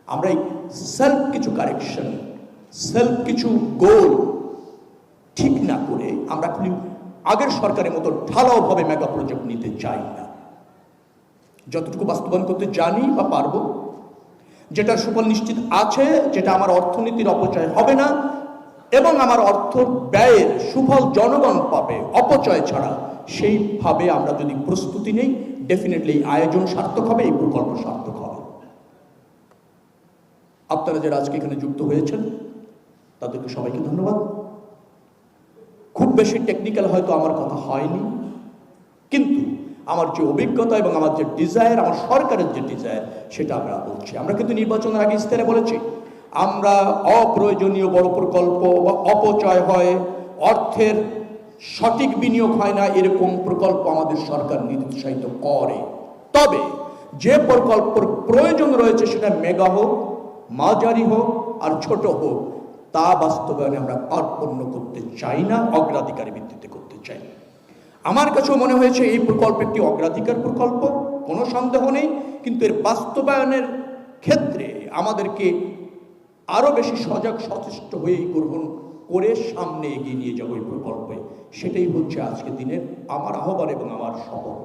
আমরা এই সেলফ কিছু কারেকশন, সেলফ কিছু গোল ঠিক না করে আমরা খালি আগের সরকারের মতো ঢালাওভাবে মেগা প্রজেক্ট নিতে চাই না। যতটুকু বাস্তবায়ন করতে জানি বা পারবো, যেটা সুফল নিশ্চিত আছে, যেটা আমার অর্থনীতির অপচয় হবে না এবং আমার অর্থ ব্যয়ের সুফল জনগণ পাবে অপচয় ছাড়া, সেইভাবে আমরা যদি প্রস্তুতি নেই, ডেফিনেটলি আয়োজন সার্থক হবে, এই প্রকল্প সার্থক হবে। আপনারা যারা আজকে এখানে যুক্ত হয়েছেন তাদেরকে সবাইকে ধন্যবাদ। খুব বেশি টেকনিক্যাল হয়তো আমার কথা হয়নি, কিন্তু আমার যে অভিজ্ঞতা এবং আমার যে ডিজায়ার, আমার সরকারের যে ডিজায়ার, সেটা আমরা বলছি। আমরা কিন্তু নির্বাচনের আগে ইস্তেহারে বলেছি আমরা অপ্রয়োজনীয় বড় প্রকল্প বা অপচয় হয়, অর্থের সঠিক বিনিয়োগ হয় না, এরকম প্রকল্প আমাদের সরকার নিরুৎসাহিত করে। তবে যে প্রকল্পের প্রয়োজন রয়েছে সেটা মেগা হোক, মাঝারি হোক আর ছোট হোক, তা বাস্তবায়নে আমরা কার্পণ্য করতে চাই না, অগ্রাধিকারের ভিত্তিতে করতে চাই। আমার কাছেও মনে হয়েছে এই প্রকল্প একটি অগ্রাধিকার প্রকল্প, কোনো সন্দেহ নেই, কিন্তু এর বাস্তবায়নের ক্ষেত্রে আমাদেরকে আরো বেশি সজাগ সচেষ্ট হয়ে গ্রহণ করে সামনে এগিয়ে নিয়ে যাবো এই প্রকল্পে। সেটাই হচ্ছে আজকের দিনের আমার আহ্বান এবং আমার শপথ।